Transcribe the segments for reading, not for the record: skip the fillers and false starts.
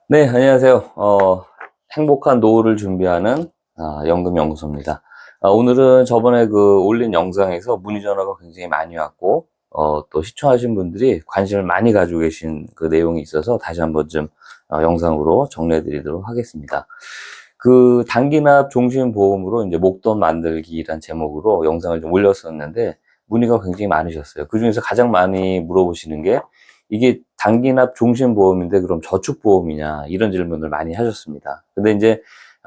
네, 안녕하세요. 행복한 노후를 준비하는 연금연구소입니다. 오늘은 저번에 올린 영상에서 문의 전화가 굉장히 많이 왔고, 또 시청하신 분들이 관심을 많이 가지고 계신 그 내용이 있어서 다시 한번 좀 영상으로 정리해 드리도록 하겠습니다. 그 단기납 종신보험으로 이제 목돈 만들기란 제목으로 영상을 좀 올렸었는데, 문의가 굉장히 많으셨어요. 그 중에서 가장 많이 물어보시는 게, 이게 단기납 종신보험인데 그럼 저축보험이냐 이런 질문을 많이 하셨습니다. 근데 이제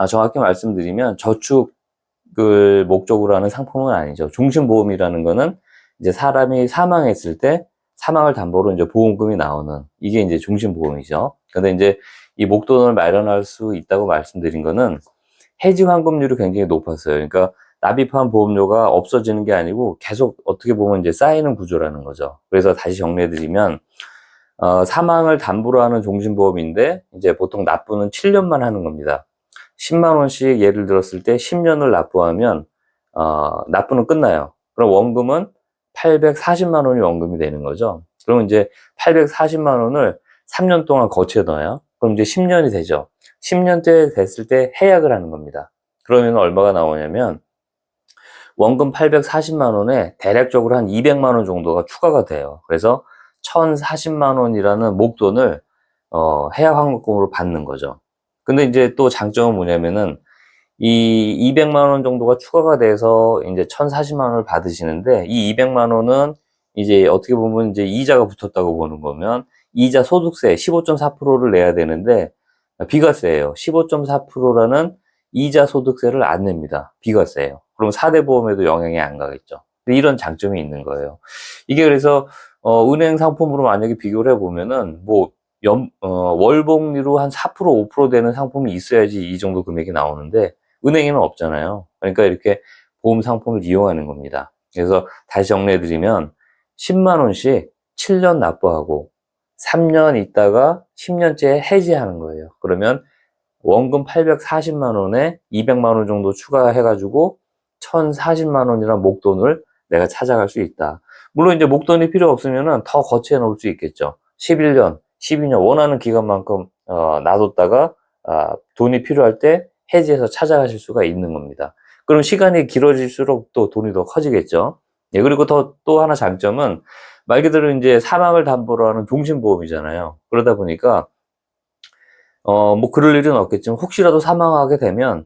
정확히 말씀드리면 저축을 목적으로 하는 상품은 아니죠. 종신보험이라는 거는 이제 사람이 사망했을 때 사망을 담보로 이제 보험금이 나오는 이게 이제 종신보험이죠. 근데 이제 이 목돈을 마련할 수 있다고 말씀드린 거는 해지 환급률이 굉장히 높았어요. 그러니까 납입한 보험료가 없어지는 게 아니고 계속 어떻게 보면 이제 쌓이는 구조라는 거죠. 그래서 다시 정리해드리면 사망을 담보로 하는 종신보험인데 이제 보통 납부는 7년만 하는 겁니다. 10만 원씩 예를 들었을 때 10년을 납부하면 납부는 끝나요. 그럼 원금은 840만 원이 원금이 되는 거죠. 그럼 이제 840만 원을 3년 동안 거치해 놔요. 그럼 이제 10년이 되죠. 10년째 됐을 때 해약을 하는 겁니다. 그러면 얼마가 나오냐면 원금 840만 원에 대략적으로 한 200만 원 정도가 추가가 돼요. 그래서 1040만 원이라는 목돈을 해약 환급금으로 받는 거죠. 근데 이제 또 장점은 뭐냐면은 이 200만 원 정도가 추가가 돼서 이제 1040만 원을 받으시는데 이 200만 원은 이제 어떻게 보면 이제 이자가 붙었다고 보는 거면 이자 소득세 15.4%를 내야 되는데 비과세예요. 15.4%라는 이자 소득세를 안 냅니다. 비과세예요. 그럼 4대 보험에도 영향이 안 가겠죠. 이런 장점이 있는 거예요. 이게 그래서 은행 상품으로 만약에 비교를 해보면은 뭐 월복리로 한 4%, 5% 되는 상품이 있어야지 이 정도 금액이 나오는데 은행에는 없잖아요. 그러니까 이렇게 보험 상품을 이용하는 겁니다. 그래서 다시 정리해드리면 10만 원씩 7년 납부하고 3년 있다가 10년째 해지하는 거예요. 그러면 원금 840만 원에 200만 원 정도 추가해가지고 1040만 원이란 목돈을 내가 찾아갈 수 있다. 물론 이제 목돈이 필요 없으면은 더 거치해 놓을 수 있겠죠. 11년, 12년 원하는 기간만큼 놔뒀다가 돈이 필요할 때 해지해서 찾아가실 수가 있는 겁니다. 그럼 시간이 길어질수록 또 돈이 더 커지겠죠. 예, 그리고 또 하나 장점은 말 그대로 이제 사망을 담보로 하는 종신보험이잖아요. 그러다 보니까 뭐 그럴 일은 없겠지만 혹시라도 사망하게 되면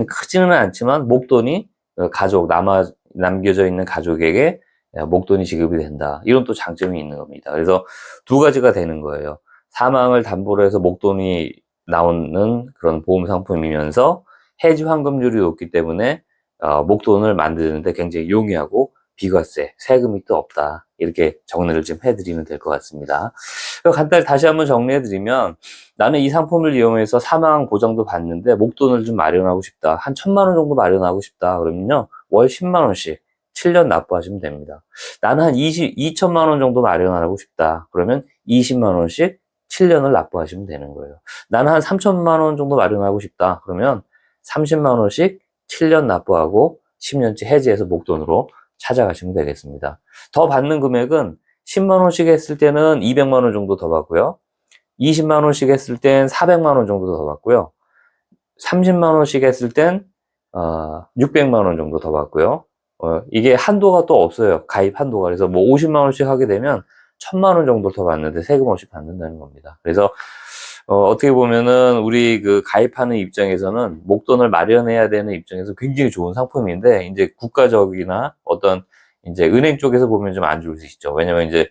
크지는 않지만 목돈이 가족 남겨져 있는 가족에게 목돈이 지급이 된다. 이런 또 장점이 있는 겁니다. 그래서 두 가지가 되는 거예요. 사망을 담보로 해서 목돈이 나오는 그런 보험 상품이면서 해지 환급률이 높기 때문에 목돈을 만드는데 굉장히 용이하고 비과세, 세금이 또 없다. 이렇게 정리를 좀 해드리면 될 것 같습니다. 간단히 다시 한번 정리해드리면 나는 이 상품을 이용해서 사망 보장도 받는데 목돈을 좀 마련하고 싶다. 한 1,000만 원 정도 마련하고 싶다. 그러면요. 월 10만 원씩 7년 납부하시면 됩니다. 나는 한 2천만 원 정도 마련하고 싶다. 그러면 20만 원씩 7년을 납부하시면 되는 거예요. 나는 한 3천만 원 정도 마련하고 싶다. 그러면 30만 원씩 7년 납부하고 10년째 해지해서 목돈으로 찾아가시면 되겠습니다. 더 받는 금액은 10만 원씩 했을 때는 200만 원 정도 더 받고요. 20만 원씩 했을 땐 400만 원 정도 더 받고요. 30만 원씩 했을 땐 600만 원 정도 더 받고요. 이게 한도가 또 없어요. 가입 한도가. 그래서 뭐 50만 원씩 하게 되면 1,000만 원 정도 더 받는데 세금 없이 받는다는 겁니다. 그래서 어떻게 보면은 우리 그 가입하는 입장에서는 목돈을 마련해야 되는 입장에서 굉장히 좋은 상품인데 이제 국가적이나 어떤 이제 은행 쪽에서 보면 좀 안 좋을 수 있죠. 왜냐면 이제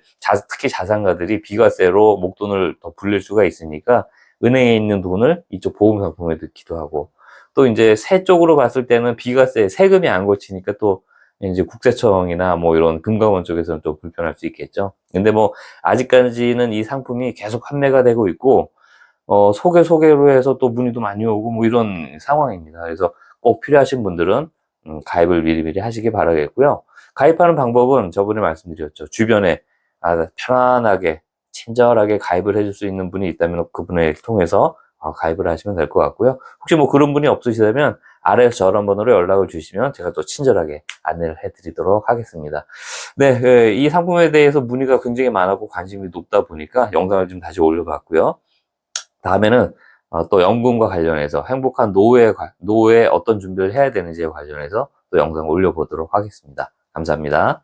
특히 자산가들이 비과세로 목돈을 더 불릴 수가 있으니까 은행에 있는 돈을 이쪽 보험 상품에 넣기도 하고 또 이제 세 쪽으로 봤을 때는 비과세 세금이 안 거치니까 또 이제 국세청이나 뭐 이런 금감원 쪽에서는 또 불편할 수 있겠죠. 근데 뭐 아직까지는 이 상품이 계속 판매가 되고 있고 소개로 해서 또 문의도 많이 오고 뭐 이런 상황입니다. 그래서 꼭 필요하신 분들은 가입을 미리미리 하시기 바라겠고요. 가입하는 방법은 저번에 말씀드렸죠. 주변에 편안하게 친절하게 가입을 해줄 수 있는 분이 있다면 그분을 통해서 가입을 하시면 될 것 같고요. 혹시 뭐 그런 분이 없으시다면 아래에서 전화번호로 연락을 주시면 제가 또 친절하게 안내를 해드리도록 하겠습니다. 네, 이 상품에 대해서 문의가 굉장히 많았고 관심이 높다 보니까 영상을 좀 다시 올려봤고요. 다음에는 또 연금과 관련해서 행복한 노후에 어떤 준비를 해야 되는지에 관련해서 또 영상을 올려보도록 하겠습니다. 감사합니다.